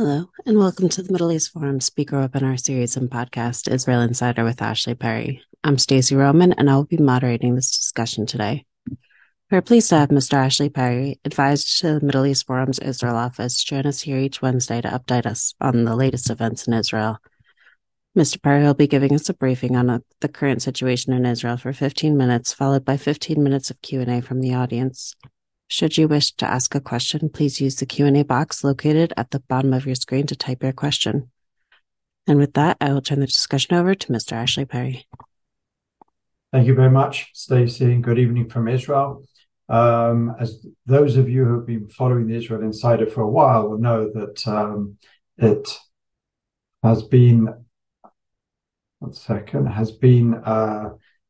Hello, and welcome to the Middle East Forum speaker webinar series and podcast, Israel Insider with Ashley Perry. I'm Stacey Roman, and I will be moderating this discussion today. We're pleased to have Mr. Ashley Perry, advisor to the Middle East Forum's Israel office, join us here each Wednesday to update us on the latest events in Israel. Mr. Perry will be giving us a briefing on the current situation in Israel for 15 minutes, followed by 15 minutes of Q&A from the audience. Should you wish to ask a question, please use the Q&A box located at the bottom of your screen to type your question. And with that, I will turn the discussion over to Mr. Ashley Perry. Thank you very much, Stacey, and good evening from Israel. As those of you who have been following the Israel Insider for a while will know that it has been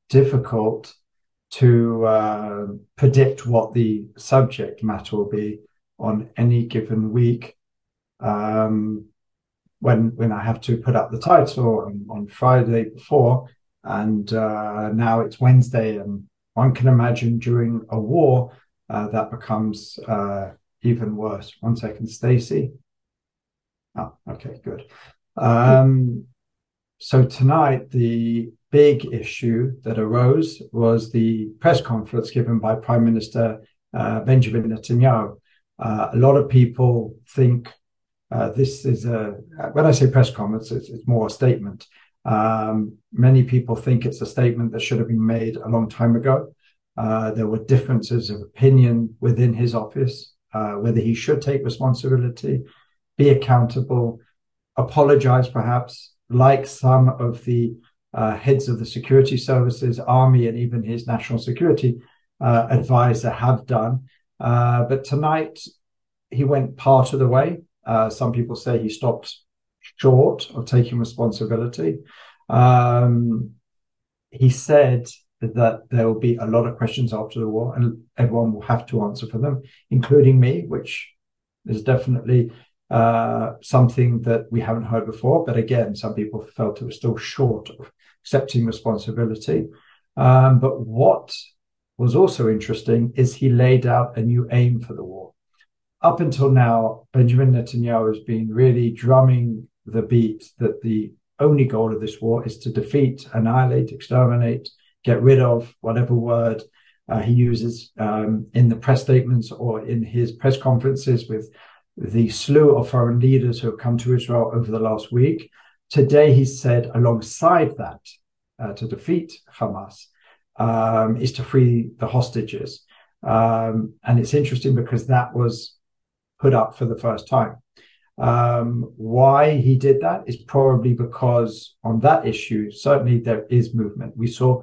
difficult to predict what the subject matter will be on any given week. When I have to put up the title on Friday before, and now it's Wednesday, and one can imagine during a war that becomes even worse. One second, Stacey. Oh, okay, good. So tonight, the big issue that arose was the press conference given by Prime Minister Benjamin Netanyahu. A lot of people think this is when I say press conference, it's more a statement. Many people think it's a statement that should have been made a long time ago. There were differences of opinion within his office, whether he should take responsibility, be accountable, apologize perhaps, like some of the heads of the security services, army, and even his national security advisor have done. But tonight, he went part of the way. Some people say he stopped short of taking responsibility. He said that there will be a lot of questions after the war, and everyone will have to answer for them, including me, which is definitely something that we haven't heard before. But again, some people felt it was still short of accepting responsibility. But what was also interesting is he laid out a new aim for the war. Up until now, Benjamin Netanyahu has been really drumming the beat that the only goal of this war is to defeat, annihilate, exterminate, get rid of, whatever word he uses in the press statements or in his press conferences with the slew of foreign leaders who have come to Israel over the last week. Today, he said, alongside that, to defeat Hamas, is to free the hostages. And it's interesting because that was put up for the first time. Why he did that is probably because on that issue, certainly there is movement. We saw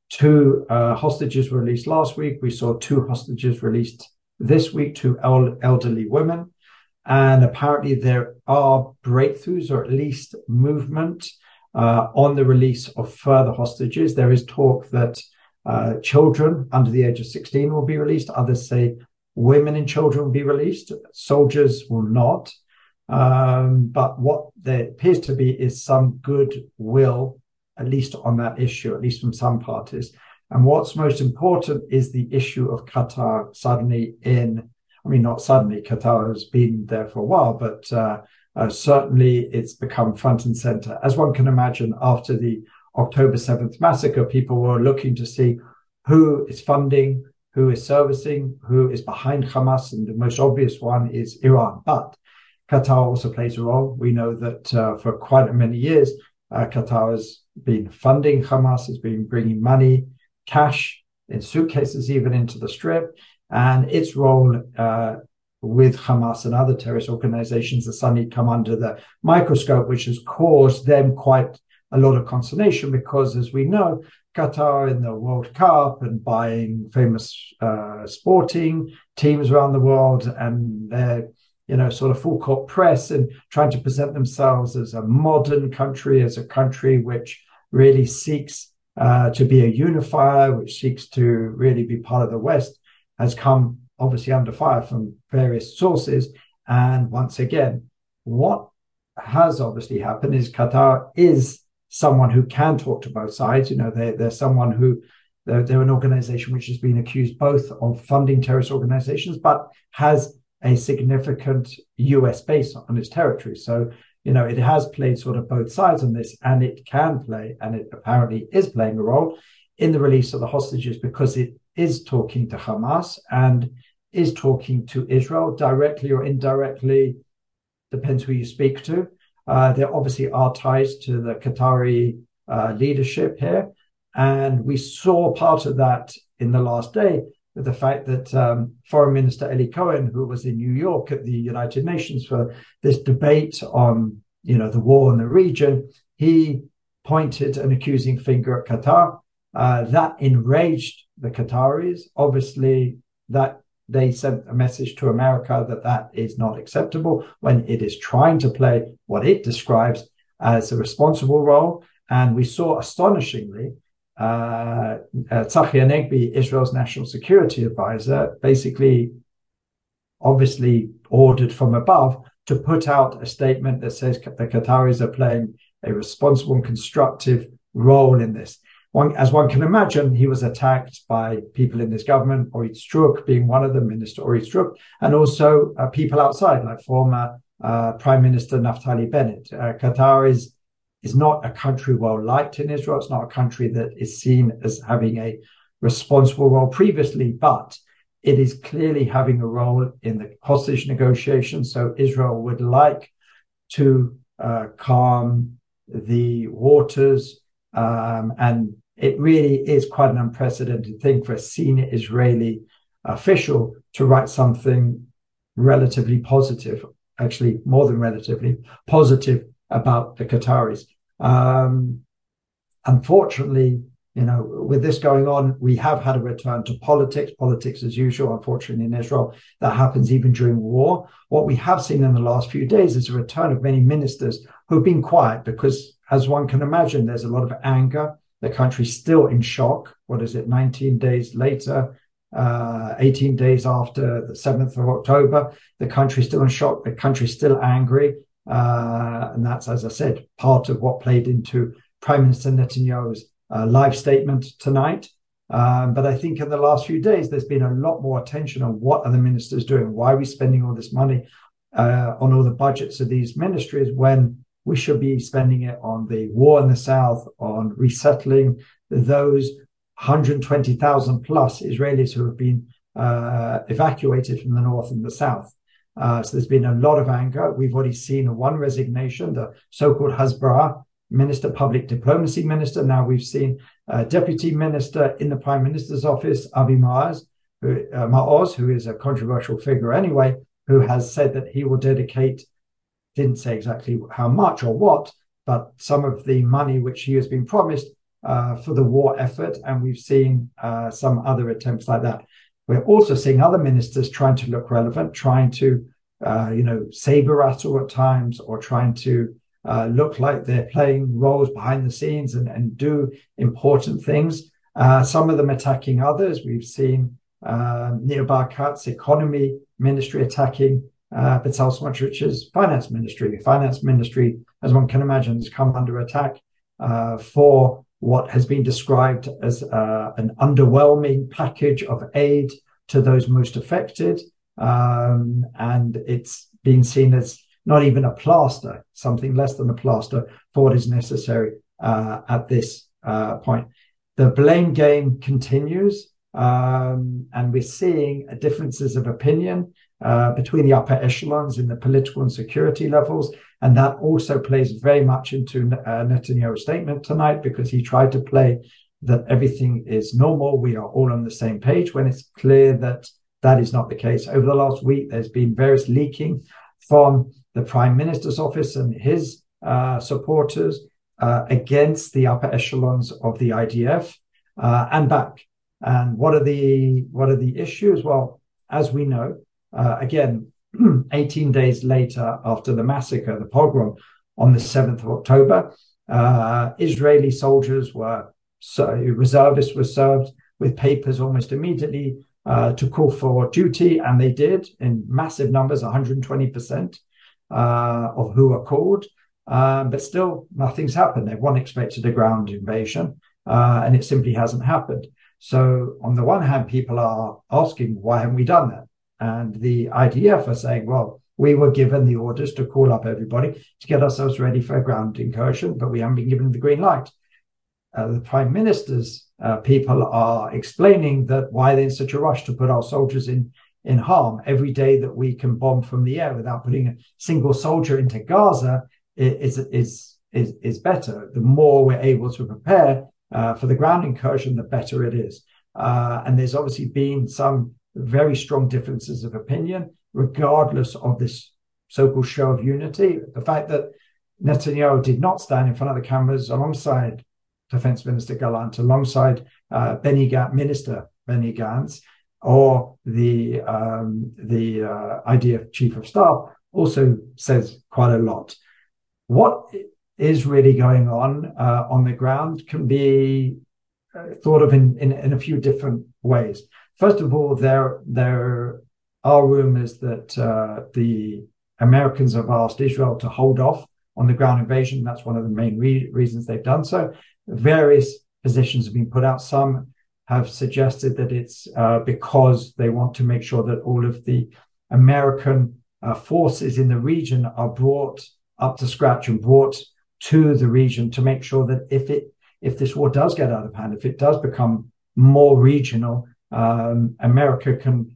two hostages released last week. We saw two hostages released this week, two elderly women. And apparently there are breakthroughs, or at least movement, on the release of further hostages. There is talk that children under the age of 16 will be released. Others say women and children will be released. Soldiers will not. But what there appears to be is some goodwill, at least on that issue, at least from some parties. And what's most important is the issue of Qatar suddenly not suddenly, Qatar has been there for a while, but certainly it's become front and center. As one can imagine, after the October 7th massacre, people were looking to see who is funding, who is servicing, who is behind Hamas, and the most obvious one is Iran. But Qatar also plays a role. We know that for quite many years, Qatar has been funding Hamas, has been bringing money, cash, in suitcases even into the Strip. And its role with Hamas and other terrorist organizations has suddenly come under the microscope, which has caused them quite a lot of consternation because, as we know, Qatar in the World Cup and buying famous sporting teams around the world, and their sort of full court press and trying to present themselves as a modern country, as a country which really seeks to be a unifier, which seeks to really be part of the West, has come obviously under fire from various sources. And once again, what has obviously happened is Qatar is someone who can talk to both sides. They're someone who, they're an organization which has been accused both of funding terrorist organizations, but has a significant US base on its territory. So, it has played sort of both sides on this, and it can play, and it apparently is playing a role in the release of the hostages, because it is talking to Hamas and is talking to Israel directly or indirectly, depends who you speak to. There obviously are ties to the Qatari leadership here. And we saw part of that in the last day with the fact that Foreign Minister Eli Cohen, who was in New York at the United Nations for this debate on, the war in the region, he pointed an accusing finger at Qatar. That enraged the Qataris. Obviously, that they sent a message to America that is not acceptable when it is trying to play what it describes as a responsible role. And we saw, astonishingly, Tzachi Hanegbi, Israel's national security advisor, basically, obviously ordered from above to put out a statement that says the Qataris are playing a responsible and constructive role in this. As one can imagine, he was attacked by people in this government, Orit Struk being one of them, Minister Orit Struk, and also people outside, like former Prime Minister Naftali Bennett. Qatar is not a country well liked in Israel. It's not a country that is seen as having a responsible role previously, but it is clearly having a role in the hostage negotiations. So Israel would like to calm the waters, and it really is quite an unprecedented thing for a senior Israeli official to write something relatively positive, actually more than relatively positive, about the Qataris. Unfortunately, with this going on, we have had a return to politics as usual, unfortunately, in Israel. That happens even during war. What we have seen in the last few days is a return of many ministers who've been quiet because, as one can imagine, there's a lot of anger. The country's still in shock. 19 days later, 18 days after the 7th of October, the country's still in shock. The country's still angry. And that's, as I said, part of what played into Prime Minister Netanyahu's live statement tonight. But I think in the last few days, there's been a lot more attention on what are the ministers doing? Why are we spending all this money on all the budgets of these ministries when we should be spending it on the war in the south, on resettling those 120,000 plus Israelis who have been evacuated from the north and the south. So there's been a lot of anger. We've already seen one resignation, the so-called Hizballah Minister, Public Diplomacy Minister. Now we've seen Deputy Minister in the Prime Minister's office, Avi Maoz, who is a controversial figure anyway, who has said that he will dedicate, didn't say exactly how much or what, but some of the money which he has been promised for the war effort. And we've seen some other attempts like that. We're also seeing other ministers trying to look relevant, trying to, saber rattle at times, or trying to look like they're playing roles behind the scenes and do important things. Some of them attacking others. We've seen Nir Barkat's economy ministry attacking Bezalel Smotrich's finance ministry. The finance ministry, as one can imagine, has come under attack for what has been described as an underwhelming package of aid to those most affected. And it's been seen as not even a plaster, something less than a plaster for what is necessary at this point. The blame game continues, and we're seeing differences of opinion between the upper echelons in the political and security levels. And that also plays very much into Netanyahu's statement tonight, because he tried to play that everything is normal, we are all on the same page, when it's clear that that is not the case. Over the last week, there's been various leaking from the Prime Minister's office and his supporters against the upper echelons of the IDF and back. And what are the issues? Well, as we know, again, 18 days later after the massacre, the pogrom on the 7th of October, Israeli soldiers reservists were served with papers almost immediately to call for duty, and they did in massive numbers, 120% of who are called. But still, nothing's happened. Everyone expected a ground invasion, and it simply hasn't happened. So on the one hand, people are asking, why haven't we done that? and the IDF are saying, well, we were given the orders to call up everybody to get ourselves ready for a ground incursion, but we haven't been given the green light. The Prime Minister's people are explaining that why they're in such a rush to put our soldiers in harm. Every day that we can bomb from the air without putting a single soldier into Gaza is better. The more we're able to prepare for the ground incursion, the better it is. And there's obviously been some very strong differences of opinion, regardless of this so-called show of unity. The fact that Netanyahu did not stand in front of the cameras alongside Defense Minister Gallant, alongside Minister Benny Gantz, or the IDF Chief of Staff, also says quite a lot. What is really going on the ground can be thought of in a few different ways. First of all, there are rumors that the Americans have asked Israel to hold off on the ground invasion. That's one of the main reasons they've done so. Various positions have been put out. Some have suggested that it's because they want to make sure that all of the American forces in the region are brought up to scratch and brought to the region to make sure that if this war does get out of hand, if it does become more regional, America can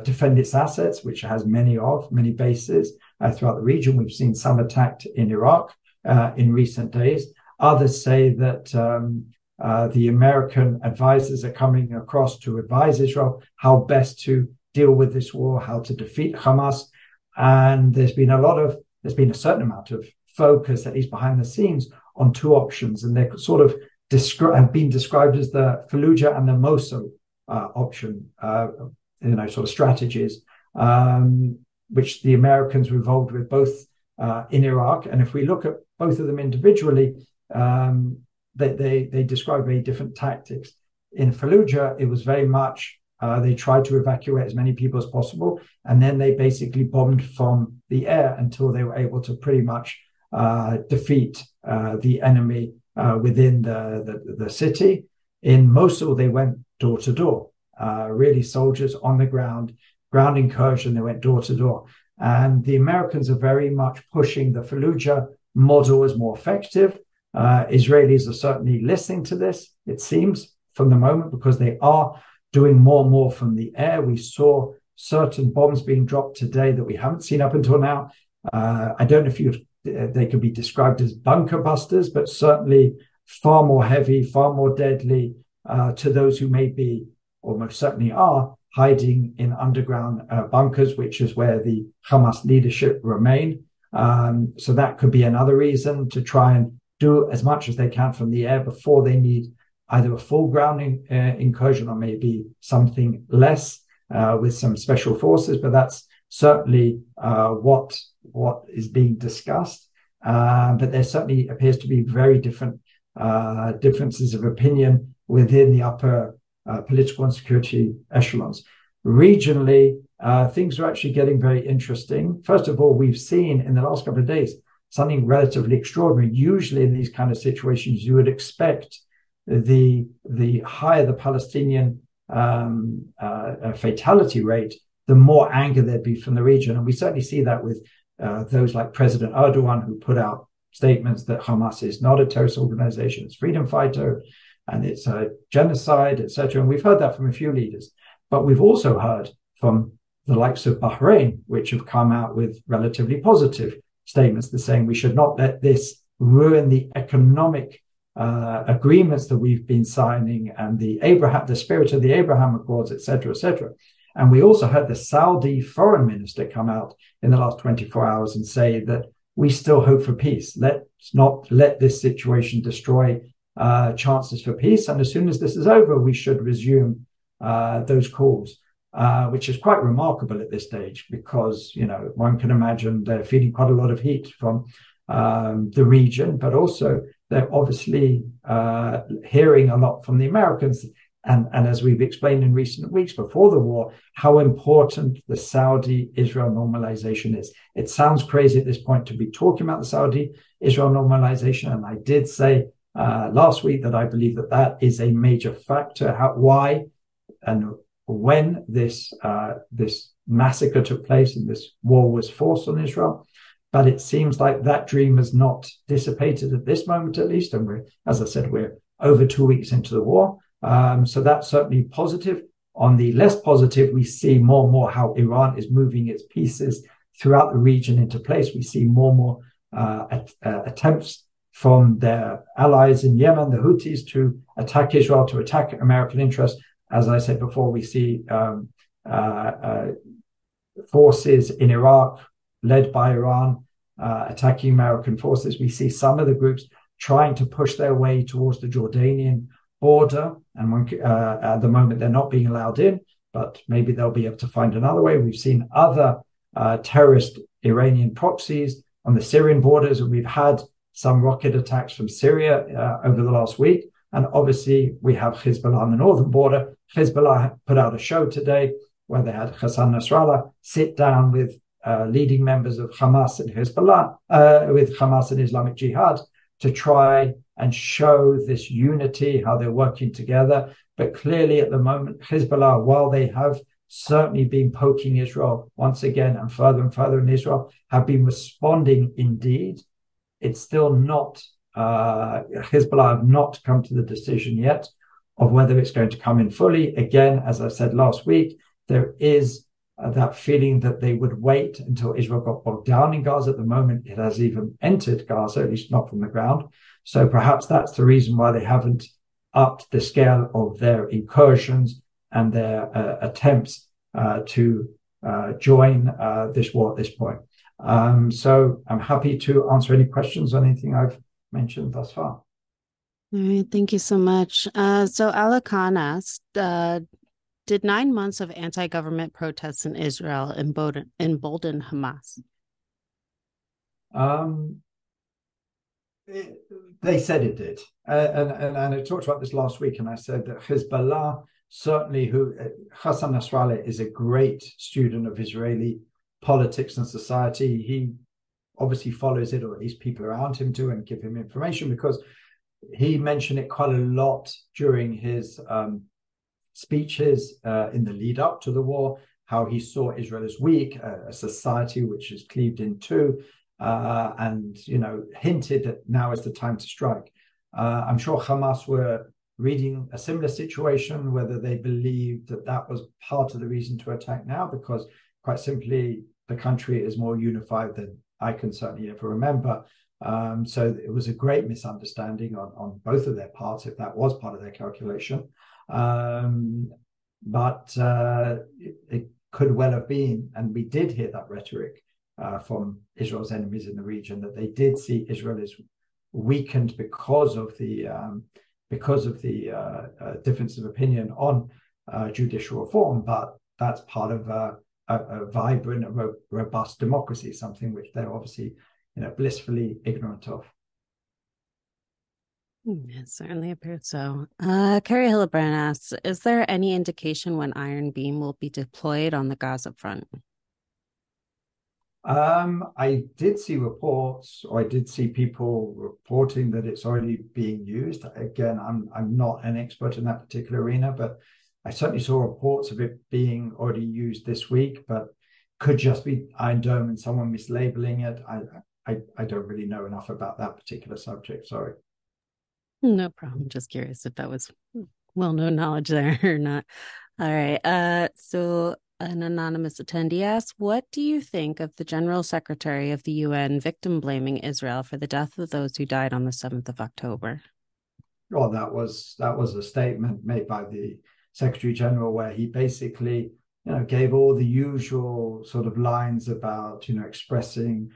defend its assets, which it has many bases throughout the region. We've seen some attacked in Iraq in recent days. Others say that the American advisors are coming across to advise Israel how best to deal with this war, how to defeat Hamas. And there's been a certain amount of focus, at least behind the scenes, on two options, and they're sort of have been described as the Fallujah and the Mosul option, sort of strategies, which the Americans were involved with both in Iraq. And if we look at both of them individually, they describe very different tactics. In Fallujah, it was very much they tried to evacuate as many people as possible, and then they basically bombed from the air until they were able to pretty much defeat the enemy within the city. In Mosul, they went door to door, really soldiers on the ground incursion. They went door to door. And the Americans are very much pushing the Fallujah model as more effective. Israelis are certainly listening to this, it seems, from the moment, because they are doing more and more from the air. We saw certain bombs being dropped today that we haven't seen up until now. I don't know if they could be described as bunker busters, but certainly far more heavy, far more deadly to those who may be, or most certainly are, hiding in underground bunkers, which is where the Hamas leadership remain. So that could be another reason to try and do as much as they can from the air before they need either a full ground incursion or maybe something less with some special forces. But that's certainly what is being discussed. But there certainly appears to be very different differences of opinion within the upper political and security echelons. Regionally, things are actually getting very interesting. First of all, we've seen in the last couple of days something relatively extraordinary. Usually in these kind of situations, you would expect the higher the Palestinian fatality rate, the more anger there'd be from the region. And we certainly see that with those like President Erdogan, who put out statements that Hamas is not a terrorist organization, it's a freedom fighter, and it's a genocide, etc. And we've heard that from a few leaders. But we've also heard from the likes of Bahrain, which have come out with relatively positive statements. They're saying we should not let this ruin the economic agreements that we've been signing and the spirit of the Abraham Accords, etc., etc. And we also heard the Saudi foreign minister come out in the last 24 hours and say that we still hope for peace. Let's not let this situation destroy chances for peace. And as soon as this is over, we should resume those calls, which is quite remarkable at this stage because, one can imagine they're feeling quite a lot of heat from the region, but also they're obviously hearing a lot from the Americans. And as we've explained in recent weeks before the war, how important the Saudi-Israel normalization is. It sounds crazy at this point to be talking about the Saudi-Israel normalization. And I did say last week that I believe that is a major factor. Why when this massacre took place and this war was forced on Israel. But it seems like that dream has not dissipated at this moment, at least. And we're, as I said, we're over 2 weeks into the war. So that's certainly positive. On the less positive, we see more and more how Iran is moving its pieces throughout the region into place. We see more and more attempts from their allies in Yemen, the Houthis, to attack Israel, to attack American interests. As I said before, we see forces in Iraq led by Iran attacking American forces. We see some of the groups trying to push their way towards the Jordanian border. And at the moment, they're not being allowed in, but maybe they'll be able to find another way. We've seen other terrorist Iranian proxies on the Syrian borders, and we've had some rocket attacks from Syria over the last week. And obviously, we have Hizballah on the northern border. Hizballah put out a show today where they had Hassan Nasrallah sit down with leading members of Hamas and Hizballah, with Hamas and Islamic Jihad, to try and show this unity, how they're working together. But clearly at the moment, Hizballah, while they have certainly been poking Israel once again and further in Israel, have been responding indeed. It's still not, Hizballah have not come to the decision yet of whether it's going to come in fully. Again, as I said last week, there is that feeling that they would wait until Israel got bogged down in Gaza. At the moment, it has even entered Gaza, at least not from the ground. So perhaps that's the reason why they haven't upped the scale of their incursions and their attempts to join this war at this point. So I'm happy to answer any questions on anything I've mentioned thus far. All right, thank you so much. So Allah Khan asked, did 9 months of anti-government protests in Israel embolden Hamas? They said it did. And I talked about this last week, and I said that Hizballah, certainly Hassan Nasrallah is a great student of Israeli politics and society. He obviously follows it, or at least people around him do, and give him information, because he mentioned it quite a lot during his speeches in the lead up to the war, how he saw Israel as weak, a society which is cleaved in two, and hinted that now is the time to strike. I'm sure Hamas were reading a similar situation, whether they believed that that was part of the reason to attack now, because quite simply the country is more unified than I can certainly ever remember. So it was a great misunderstanding on both of their parts, if that was part of their calculation. But it could well have been, and we did hear that rhetoric from Israel's enemies in the region, that they did see Israel as weakened because of the difference of opinion on judicial reform. But that's part of a vibrant, robust democracy, something which they're obviously blissfully ignorant of. It certainly appears so. Carrie Hillebrand asks, is there any indication when Iron Beam will be deployed on the Gaza front? I did see reports, or I did see people reporting that it's already being used. Again, I'm not an expert in that particular arena, but I certainly saw reports of it being already used this week, but could just be Iron Dome and someone mislabeling it. I don't really know enough about that particular subject. Sorry. No problem. Just curious if that was well-known knowledge there or not. All right. So an anonymous attendee asks, what do you think of the General Secretary of the UN victim blaming Israel for the death of those who died on the 7th of October? Well, that was a statement made by the Secretary General where he basically, gave all the usual sort of lines about, expressing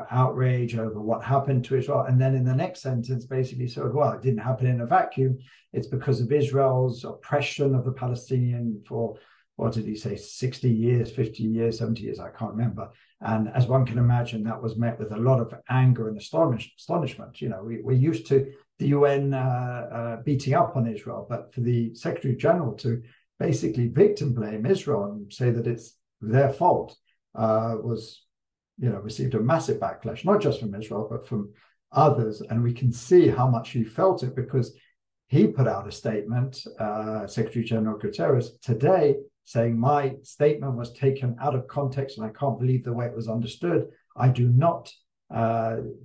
outrage over what happened to Israel. And then in the next sentence, basically said, well, it didn't happen in a vacuum. It's because of Israel's oppression of the Palestinian for, what did he say, 60 years, 50 years, 70 years, I can't remember. And as one can imagine, that was met with a lot of anger and astonishment. We're used to the UN beating up on Israel, but for the Secretary General to basically victim blame Israel and say that it's their fault was received a massive backlash, not just from Israel, but from others. And we can see how much he felt it, because he put out a statement, Secretary General Guterres, today, saying my statement was taken out of context and I can't believe the way it was understood. I do not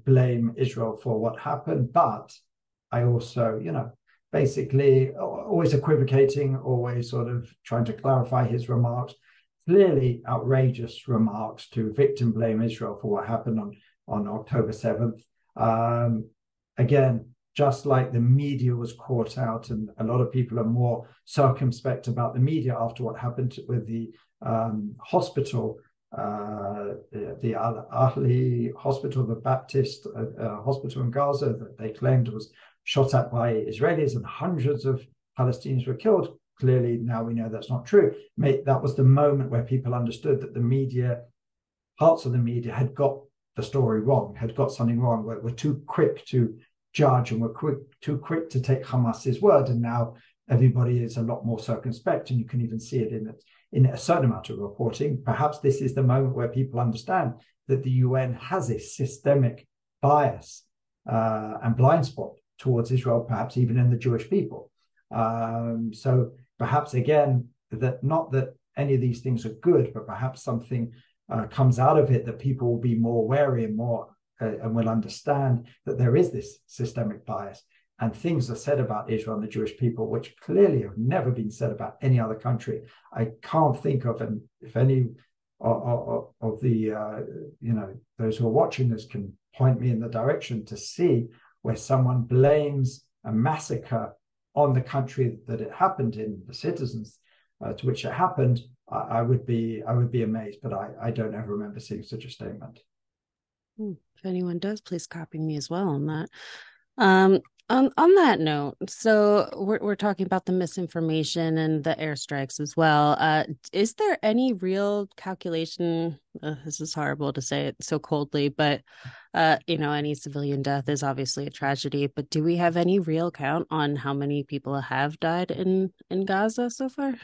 blame Israel for what happened, but I also, basically always equivocating, always sort of trying to clarify his remarks, clearly outrageous remarks to victim blame Israel for what happened on October 7th. Again, just like the media was caught out, and a lot of people are more circumspect about the media after what happened with the hospital, the Al-Ahli hospital, the Baptist hospital in Gaza that they claimed was shot at by Israelis and hundreds of Palestinians were killed. Clearly, now we know that's not true. That was the moment where people understood that the media, parts of the media, had got the story wrong, had got something wrong. We're too quick to judge and we're too quick to take Hamas's word. And now everybody is a lot more circumspect, and you can even see it in a certain amount of reporting. Perhaps this is the moment where people understand that the UN has a systemic bias and blind spot towards Israel, perhaps even in the Jewish people. So perhaps, again, that not that any of these things are good, but perhaps something comes out of it that people will be more wary and more and will understand that there is this systemic bias, and things are said about Israel and the Jewish people which clearly have never been said about any other country. I can't think of, and if any of the those who are watching this can point me in the direction to see where someone blames a massacre on the country that it happened in, the citizens to which it happened, I would be amazed. But I don't ever remember seeing such a statement. If anyone does, please copy me as well on that. On that note, so we're talking about the misinformation and the airstrikes as well. Is there any real calculation? This is horrible to say it so coldly, but any civilian death is obviously a tragedy. But do we have any real count on how many people have died in Gaza so far?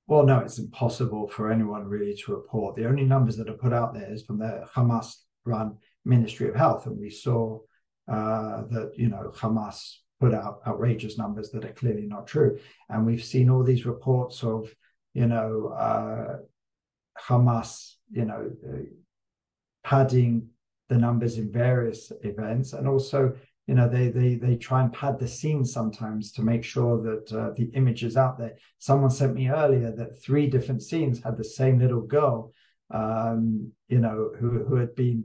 Well, no, it's impossible for anyone really to report. The only numbers that are put out there is from the Hamas-run Ministry of Health, and we saw that Hamas put out outrageous numbers that are clearly not true, and we've seen all these reports of Hamas padding the numbers in various events, and also they try and pad the scenes sometimes to make sure that the image is out there. Someone sent me earlier that 3 different scenes had the same little girl who had been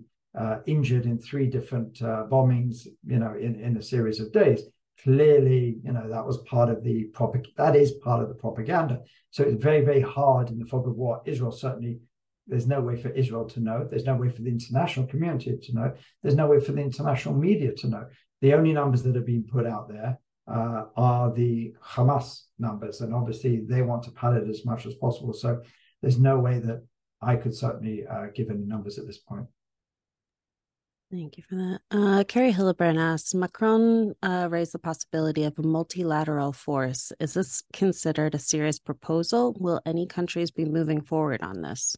injured in 3 different bombings, in a series of days. Clearly, that was part of the propaganda. So it's very, very hard in the fog of war. Israel certainly, there's no way for Israel to know. There's no way for the international community to know. There's no way for the international media to know. The only numbers that have been put out there are the Hamas numbers, and obviously they want to pad it as much as possible. So there's no way that I could certainly give any numbers at this point. Thank you for that. Carrie Hildebrand asks, Macron raised the possibility of a multilateral force. Is this considered a serious proposal? Will any countries be moving forward on this?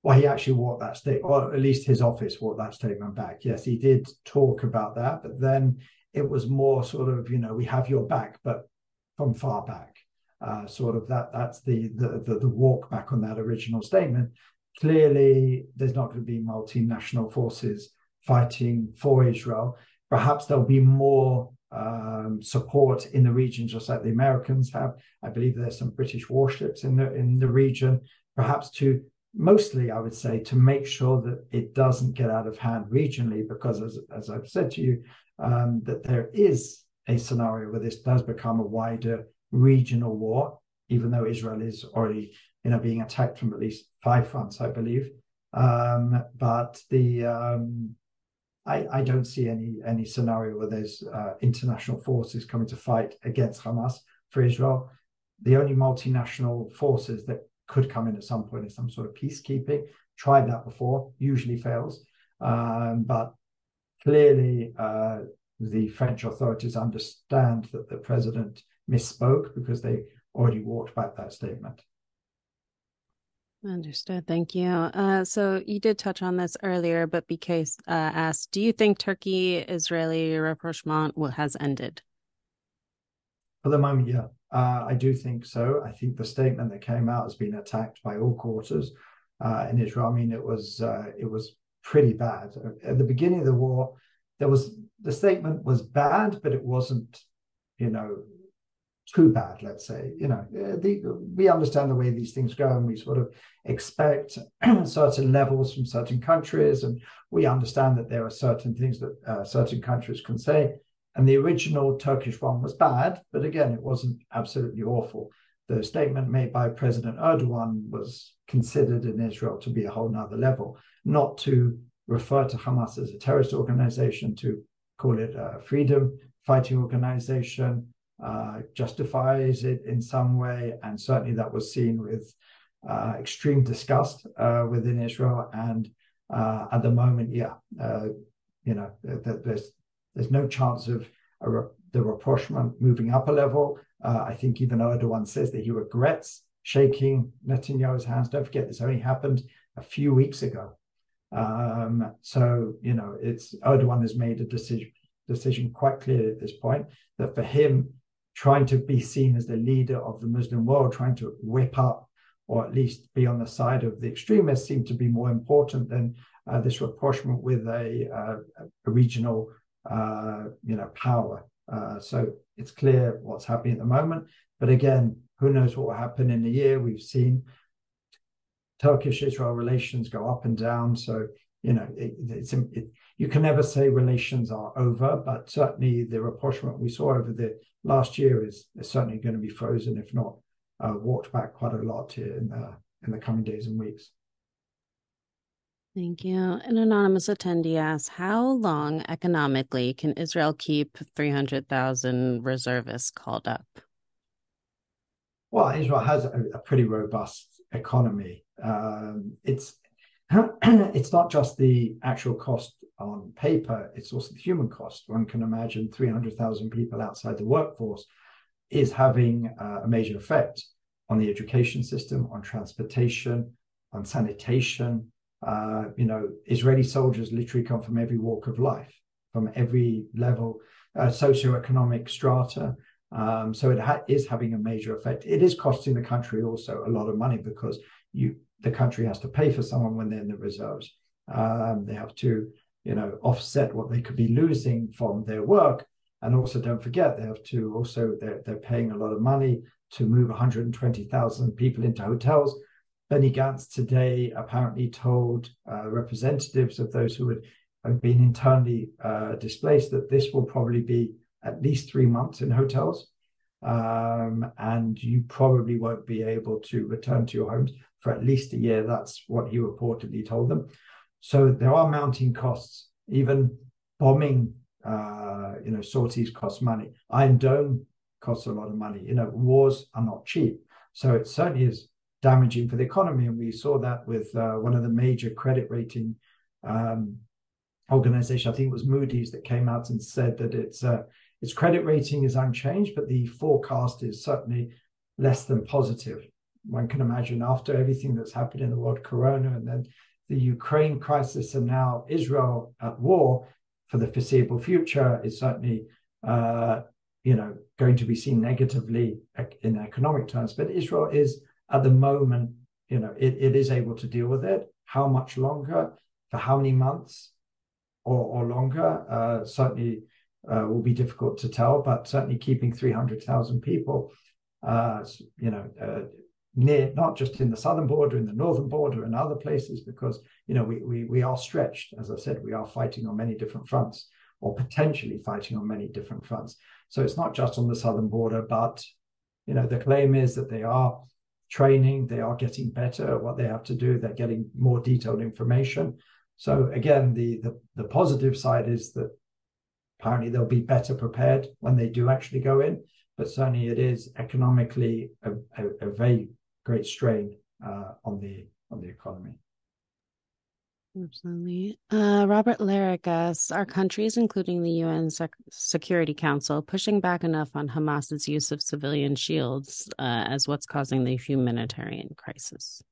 Well, he actually walked that statement, or at least his office walked that statement back. Yes, he did talk about that, but then it was more sort of, we have your back, but from far back. Sort of that's the walk back on that original statement. Clearly, there's not going to be multinational forces fighting for Israel. Perhaps there'll be more support in the region, just like the Americans have. I believe there's some British warships in the region, perhaps mostly, I would say, to make sure that it doesn't get out of hand regionally, because as I've said to you, that there is a scenario where this does become a wider regional war, even though Israel is already being attacked from at least 5 fronts, I believe. But I don't see any scenario where there's international forces coming to fight against Hamas for Israel. The only multinational forces that could come in at some point is some sort of peacekeeping. Tried that before, usually fails. But clearly, the French authorities understand that the president misspoke because they already walked back that statement. Understood. Thank you. So you did touch on this earlier, but BK asked, do you think Turkey-Israeli rapprochement has ended? For the moment, yeah, I do think so. I think the statement that came out has been attacked by all quarters in Israel. I mean, it was pretty bad at the beginning of the war. The statement was bad, but it wasn't, you know, too bad. Let's say, we understand the way these things go, and we sort of expect certain levels from certain countries, and we understand that there are certain things that certain countries can say. And the original Turkish one was bad, but again, it wasn't absolutely awful. The statement made by President Erdogan was considered in Israel to be a whole nother level, not to refer to Hamas as a terrorist organization, to call it a freedom fighting organization, justifies it in some way. And certainly that was seen with extreme disgust within Israel. And at the moment, there's no chance of the rapprochement moving up a level. I think even Erdogan says that he regrets shaking Netanyahu's hands. Don't forget, this only happened a few weeks ago. It's Erdogan has made a decision quite clearly at this point that for him, trying to be seen as the leader of the Muslim world, trying to whip up or at least be on the side of the extremists, seemed to be more important than this rapprochement with a regional power. So it's clear what's happening at the moment. But again, who knows what will happen in a year? We've seen Turkish-Israel relations go up and down. So, you can never say relations are over, but certainly the rapprochement we saw over the last year is certainly going to be frozen, if not walked back quite a lot here in the coming days and weeks. Thank you. An anonymous attendee asks, how long economically can Israel keep 300,000 reservists called up? Well, Israel has a pretty robust economy. It's it's not just the actual cost on paper, it's also the human cost. One can imagine 300,000 people outside the workforce is having a major effect on the education system, on transportation, on sanitation. Israeli soldiers literally come from every walk of life, from every level, socioeconomic strata. So it is having a major effect. It is costing the country also a lot of money because the country has to pay for someone when they're in the reserves. They have to, offset what they could be losing from their work. And also, don't forget, they have to also, they're paying a lot of money to move 120,000 people into hotels. Benny Gantz today apparently told representatives of those who have been internally displaced that this will probably be at least 3 months in hotels. And you probably won't be able to return to your homes for at least a year. That's what he reportedly told them. So there are mounting costs. Even bombing, sorties cost money. Iron Dome costs a lot of money. Wars are not cheap. So it certainly is damaging for the economy. And we saw that with one of the major credit rating organization, I think it was Moody's, that came out and said that its credit rating is unchanged, but the forecast is certainly less than positive. One can imagine after everything that's happened in the world, Corona, and then the Ukraine crisis, and now Israel at war for the foreseeable future, is certainly going to be seen negatively in economic terms. But Israel is at the moment, it is able to deal with it. How much longer, for how many months or longer, certainly will be difficult to tell, but certainly keeping 300,000 people, near, not just in the southern border, in the northern border, and other places, because we are stretched. As I said, we are fighting on many different fronts, or potentially fighting on many different fronts. So it's not just on the southern border, but the claim is that they are training, they are getting better at what they have to do, they're getting more detailed information. So again, the positive side is that apparently they'll be better prepared when they do actually go in, but certainly it is economically a very great strain on the economy. Absolutely. Robert Larrick asks, are countries, including the UN Security Council, pushing back enough on Hamas's use of civilian shields as what's causing the humanitarian crisis?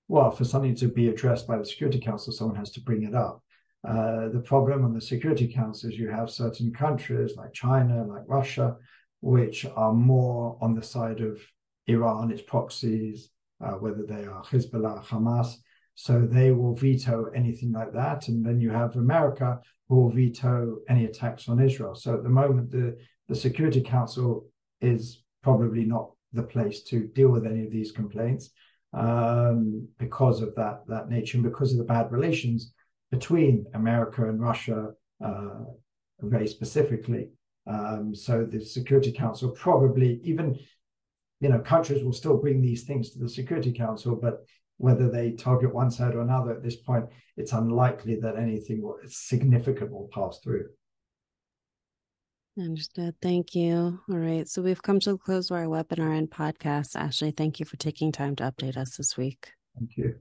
Well, for something to be addressed by the Security Council, someone has to bring it up. The problem on the Security Council is you have certain countries like China, like Russia, which are more on the side of Iran, its proxies, whether they are Hizballah, Hamas. So they will veto anything like that. And then you have America, who will veto any attacks on Israel. So at the moment, the Security Council is probably not the place to deal with any of these complaints because of that nature and because of the bad relations between America and Russia, very specifically. So the Security Council probably, even countries will still bring these things to the Security Council, but whether they target one side or another at this point, it's unlikely that anything significant will pass through. Understood. Thank you. All right. So we've come to the close of our webinar and podcast. Ashley, thank you for taking time to update us this week. Thank you.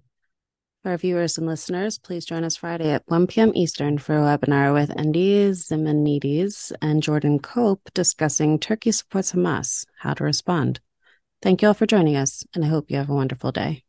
For our viewers and listeners, please join us Friday at 1 p.m. Eastern for a webinar with Andy Zimanides and Jordan Cope discussing Turkey supports Hamas, how to respond. Thank you all for joining us, and I hope you have a wonderful day.